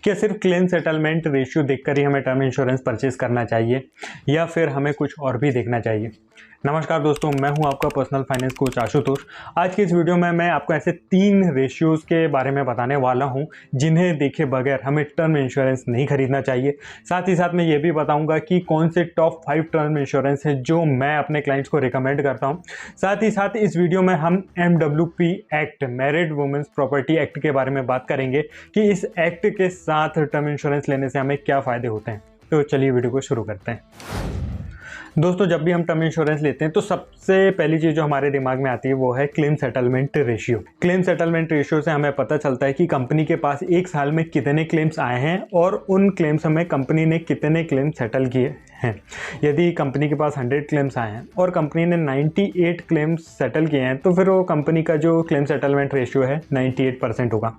क्या सिर्फ claim settlement ratio देखकर ही हमें टर्म इंश्योरेंस परचेज करना चाहिए या फिर हमें कुछ और भी देखना चाहिए? नमस्कार दोस्तों, मैं हूं आपका पर्सनल फाइनेंस कोच आशुतोष। आज की इस वीडियो में मैं आपको ऐसे 3 रेशियोज़ के बारे में बताने वाला हूं जिन्हें देखे बगैर हमें टर्म इंश्योरेंस नहीं खरीदना चाहिए। साथ ही साथ मैं ये भी बताऊंगा कि कौन से टॉप 5 टर्म इंश्योरेंस हैं जो मैं अपने क्लाइंट्स को रिकमेंड करता हूं। साथ ही साथ इस वीडियो में हम MWP act, married women's property act के बारे में बात करेंगे कि इस एक्ट के साथ टर्म इंश्योरेंस लेने से हमें क्या फ़ायदे होते हैं। तो चलिए वीडियो को शुरू करते हैं। दोस्तों, जब भी हम टर्म इंश्योरेंस लेते हैं तो सबसे पहली चीज़ जो हमारे दिमाग में आती है वो है claim settlement ratio. Claim settlement ratio से हमें पता चलता है कि कंपनी के पास एक साल में कितने क्लेम्स आए हैं और उन क्लेम्स में कंपनी ने कितने क्लेम सेटल किए हैं। यदि कंपनी के पास 100 क्लेम्स आए हैं और कंपनी ने 98 क्लेम्स सेटल किए हैं तो फिर वो कंपनी का जो क्लेम सेटलमेंट रेशियो है 98% होगा।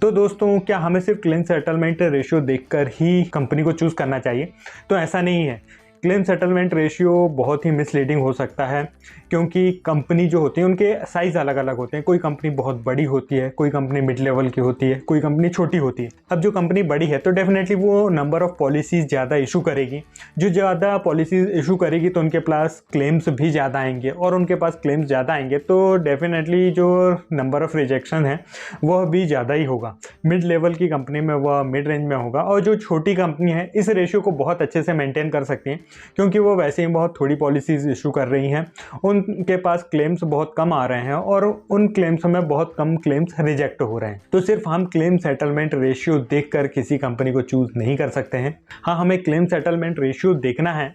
तो दोस्तों, क्या हमें सिर्फ क्लेम सेटलमेंट रेशियो देखकर ही कंपनी को चूज़ करना चाहिए? तो ऐसा नहीं है। क्लेम सेटलमेंट रेशियो बहुत ही मिसलीडिंग हो सकता है क्योंकि कंपनी जो होती है उनके साइज़ अलग अलग होते हैं। कोई कंपनी बहुत बड़ी होती है, कोई कंपनी मिड लेवल की होती है, कोई कंपनी छोटी होती है। अब जो कंपनी बड़ी है तो डेफिनेटली वो नंबर ऑफ़ पॉलिसीज़ ज़्यादा इशू करेगी। जो ज़्यादा पॉलिसीज़ इशू करेगी तो उनके पास क्लेम्स भी ज़्यादा आएंगे और उनके पास क्लेम्स ज़्यादा आएंगे तो डेफिनेटली जो नंबर ऑफ़ रिजेक्शन है वह भी ज़्यादा ही होगा। मिड लेवल की कंपनी में वह मिड रेंज में होगा और जो छोटी कंपनी है इस रेशियो को बहुत अच्छे से मेंटेन कर सकती हैं क्योंकि वो वैसे ही बहुत थोड़ी पॉलिसीज़ इशू कर रही हैं। उनके पास क्लेम्स बहुत कम आ रहे हैं और उन क्लेम्स में बहुत कम क्लेम्स रिजेक्ट हो रहे हैं। तो सिर्फ हम क्लेम सेटलमेंट रेशियो देखकर किसी कंपनी को चूज़ नहीं कर सकते हैं। हाँ, हमें क्लेम सेटलमेंट रेशियो देखना है।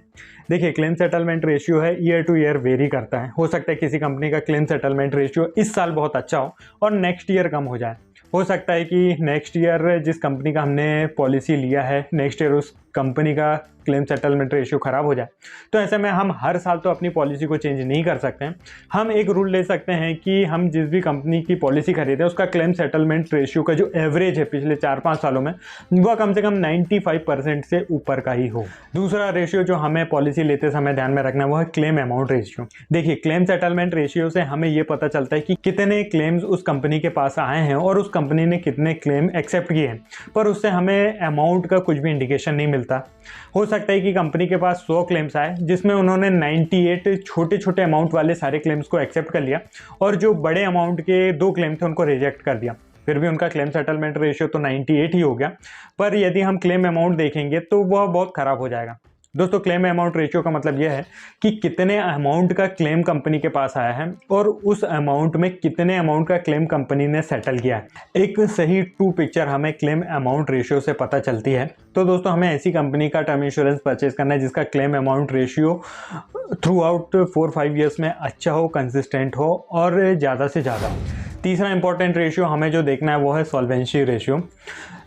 देखिए, क्लेम सेटलमेंट रेशियो है ईयर टू ईयर वेरी करता है। हो सकता है किसी कंपनी का क्लेम सेटलमेंट रेशियो इस साल बहुत अच्छा हो और नेक्स्ट ईयर कम हो जाए। हो सकता है कि नेक्स्ट ईयर जिस कंपनी का हमने पॉलिसी लिया है नेक्स्ट ईयर उस कंपनी का क्लेम सेटलमेंट रेशियो ख़राब हो जाए। तो ऐसे में हम हर साल तो अपनी पॉलिसी को चेंज नहीं कर सकते हैं। हम एक रूल ले सकते हैं कि हम जिस भी कंपनी की पॉलिसी खरीदें उसका क्लेम सेटलमेंट रेशियो का जो एवरेज है पिछले 4-5 सालों में वह कम से कम 95% से ऊपर का ही हो। दूसरा रेशियो जो हमें पॉलिसी लेते समय ध्यान में रखना है वो है क्लेम अमाउंट रेशियो। देखिए, क्लेम सेटलमेंट रेशियो से हमें ये पता चलता है कि कितने क्लेम्स उस कंपनी के पास आए हैं और उस कंपनी ने कितने क्लेम एक्सेप्ट किए हैं, पर उससे हमें अमाउंट का कुछ भी इंडिकेशन नहीं मिलता। हो सकता है कि कंपनी के पास 100 क्लेम्स आए जिसमें उन्होंने 98 छोटे छोटे अमाउंट वाले सारे क्लेम्स को एक्सेप्ट कर लिया और जो बड़े अमाउंट के 2 क्लेम थे उनको रिजेक्ट कर दिया। फिर भी उनका क्लेम सेटलमेंट रेशियो तो 98 ही हो गया, पर यदि हम क्लेम अमाउंट देखेंगे तो वह बहुत ख़राब हो जाएगा। दोस्तों, क्लेम अमाउंट रेशियो का मतलब यह है कि कितने अमाउंट का क्लेम कंपनी के पास आया है और उस अमाउंट में कितने अमाउंट का क्लेम कंपनी ने सेटल किया है। एक सही ट्रू पिक्चर हमें क्लेम अमाउंट रेशियो से पता चलती है। तो दोस्तों, हमें ऐसी कंपनी का टर्म इंश्योरेंस परचेज करना है जिसका claim amount ratio through out 4-5 years में अच्छा हो, कंसिस्टेंट हो और ज़्यादा से ज़्यादा। तीसरा इंपॉर्टेंट रेशियो हमें जो देखना है वो है सॉल्वेंसी रेशियो।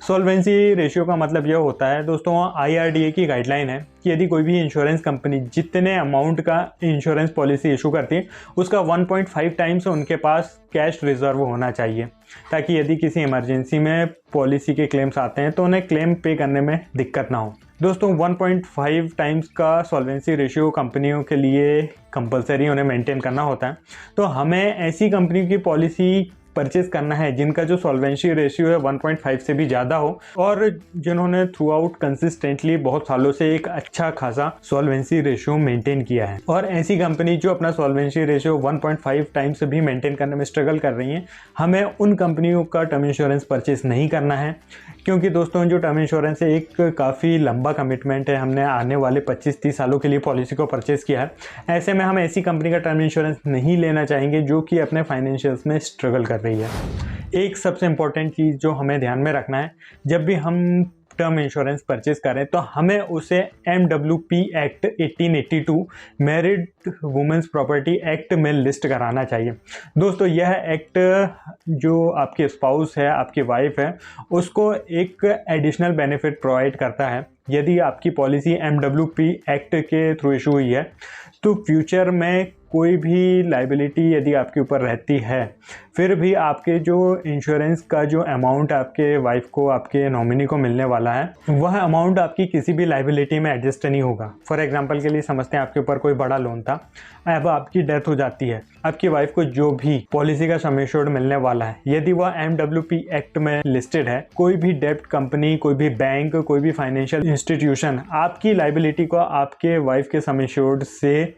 सॉल्वेंसी रेशियो का मतलब यह होता है दोस्तों, IRDA की गाइडलाइन है कि यदि कोई भी इंश्योरेंस कंपनी जितने अमाउंट का इंश्योरेंस पॉलिसी इशू करती है उसका 1.5 टाइम्स उनके पास कैश रिजर्व होना चाहिए, ताकि यदि किसी इमरजेंसी में पॉलिसी के क्लेम्स आते हैं तो उन्हें क्लेम पे करने में दिक्कत ना हो। दोस्तों, 1.5 टाइम्स का सॉल्वेंसी रेशियो कंपनियों के लिए कंपलसरी उन्हें मेंटेन करना होता है। तो हमें ऐसी कंपनी की पॉलिसी परचेज करना है जिनका जो सॉल्वेंसी रेशियो है 1.5 से भी ज़्यादा हो और जिन्होंने थ्रू आउट कंसिस्टेंटली बहुत सालों से एक अच्छा खासा सॉल्वेंसी रेशियो मेंटेन किया है। और ऐसी कंपनी जो अपना सॉल्वेंसी रेशियो 1.5 टाइम्स भी मेंटेन करने में स्ट्रगल कर रही हैं, हमें उन कंपनियों का टर्म इंश्योरेंस परचेज नहीं करना है क्योंकि दोस्तों, जो टर्म इंश्योरेंस है एक काफ़ी लंबा कमिटमेंट है। हमने आने वाले 25-30 सालों के लिए पॉलिसी को परचेज़ किया है। ऐसे में हम ऐसी कंपनी का टर्म इंश्योरेंस नहीं लेना चाहेंगे जो कि अपने फाइनेंशियल्स में स्ट्रगल कर रही है। एक सबसे इम्पॉर्टेंट चीज़ जो हमें ध्यान में रखना है, जब भी हम टर्म इंश्योरेंस परचेज करें तो हमें उसे MWP act 1882 married women's property act में लिस्ट कराना चाहिए। दोस्तों, यह एक्ट जो आपके स्पाउस है, आपकी वाइफ है, उसको एक एडिशनल बेनिफिट प्रोवाइड करता है। यदि आपकी पॉलिसी MWP एक्ट के थ्रू इशू हुई है तो फ्यूचर में कोई भी लाइबिलिटी यदि आपके ऊपर रहती है, फिर भी आपके जो इंश्योरेंस का जो अमाउंट आपके वाइफ को, आपके नॉमिनी को मिलने वाला है, वह अमाउंट आपकी किसी भी लाइबिलिटी में एडजस्ट नहीं होगा। फॉर एग्जांपल के लिए समझते हैं आपके ऊपर कोई बड़ा लोन था, अब आपकी डेथ हो जाती है, आपकी वाइफ को जो भी पॉलिसी का सम एश्योर्ड मिलने वाला है, यदि वह MWP एक्ट में लिस्टेड है, कोई भी डेब्ट कंपनी, कोई भी बैंक, कोई भी फाइनेंशियल इंस्टीट्यूशन आपकी लाइबिलिटी को आपके वाइफ के सम एश्योर्ड से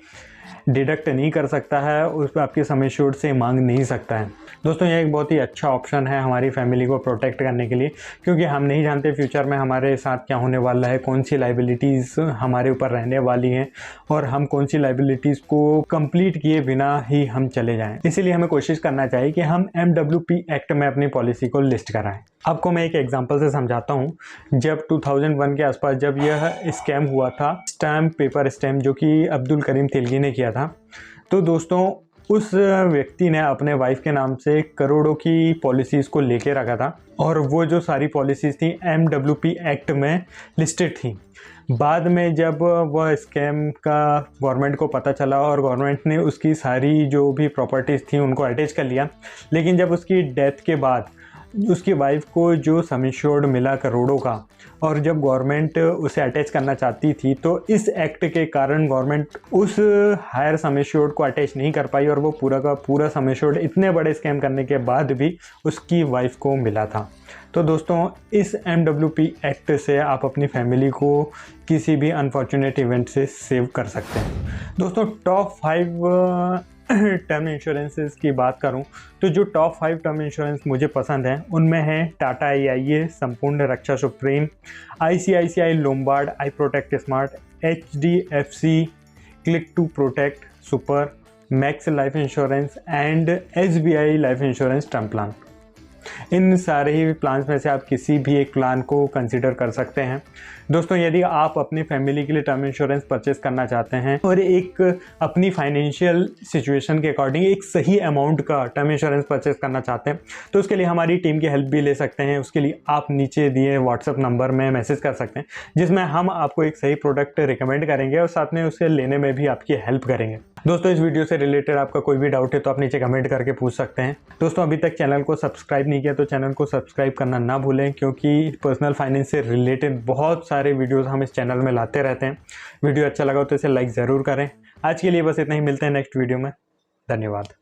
डिडक्ट नहीं कर सकता है, उस पर आपके सम एश्योर्ड से मांग नहीं सकता है। दोस्तों यह एक बहुत ही अच्छा ऑप्शन है हमारी फैमिली को प्रोटेक्ट करने के लिए, क्योंकि हम नहीं जानते फ्यूचर में हमारे साथ क्या होने वाला है, कौन सी लाइबिलिटीज़ हमारे ऊपर रहने वाली हैं और हम कौन सी लाइबिलिटीज़ को कंप्लीट किए बिना ही हम चले जाएं। इसीलिए हमें कोशिश करना चाहिए कि हम MWP एक्ट में अपनी पॉलिसी को लिस्ट कराएं। आपको मैं एक एग्जांपल से समझाता हूं। जब 2001 के आसपास जब यह स्कैम हुआ था, स्टैम्प पेपर स्कैम, जो कि अब्दुल करीम तिलगी ने किया था, तो दोस्तों उस व्यक्ति ने अपने वाइफ के नाम से करोड़ों की पॉलिसीज़ को लेके रखा था और वो जो सारी पॉलिसीज़ थी MWP एक्ट में लिस्टेड थी। बाद में जब वह स्कैम का गवर्नमेंट को पता चला और गवर्नमेंट ने उसकी सारी जो भी प्रॉपर्टीज़ थी उनको अटैच कर लिया, लेकिन जब उसकी डेथ के बाद उसकी वाइफ को जो सम एश्योर्ड मिला करोड़ों का, और जब गवर्नमेंट उसे अटैच करना चाहती थी तो इस एक्ट के कारण गवर्नमेंट उस हायर सम एश्योर्ड को अटैच नहीं कर पाई और वो पूरा का पूरा सम एश्योर्ड इतने बड़े स्कैम करने के बाद भी उसकी वाइफ को मिला था। तो दोस्तों इस MWP एक्ट से आप अपनी फैमिली को किसी भी अनफॉर्चुनेट इवेंट से सेव कर सकते हैं। दोस्तों टॉप 5 टर्म इंश्योरेंसेस की बात करूं तो जो टॉप 5 टर्म इंश्योरेंस मुझे पसंद हैं उनमें है Tata AIA, Sampoorna Raksha supreme, ICICI Lombard, I protect smart, HDFC click to protect super, max life insurance and SBI life insurance term plan. इन सारे ही प्लान्स में से आप किसी भी एक प्लान को कंसीडर कर सकते हैं। दोस्तों यदि आप अपनी फैमिली के लिए टर्म इंश्योरेंस परचेस करना चाहते हैं और एक अपनी फाइनेंशियल सिचुएशन के अकॉर्डिंग एक सही अमाउंट का टर्म इंश्योरेंस परचेस करना चाहते हैं, तो उसके लिए हमारी टीम की हेल्प भी ले सकते हैं। उसके लिए आप नीचे दिए व्हाट्सएप नंबर में मैसेज कर सकते हैं, जिसमें हम आपको एक सही प्रोडक्ट रिकमेंड करेंगे और साथ में उसे लेने में भी आपकी हेल्प करेंगे। दोस्तों इस वीडियो से रिलेटेड आपका कोई भी डाउट है तो आप नीचे कमेंट करके पूछ सकते हैं। दोस्तों अभी तक चैनल को सब्सक्राइब नहीं किया तो चैनल को सब्सक्राइब करना ना भूलें, क्योंकि पर्सनल फाइनेंस से रिलेटेड बहुत सारे वीडियोस हम इस चैनल में लाते रहते हैं। वीडियो अच्छा लगा तो इसे लाइक ज़रूर करें। आज के लिए बस इतना ही, मिलते हैं नेक्स्ट वीडियो में। धन्यवाद।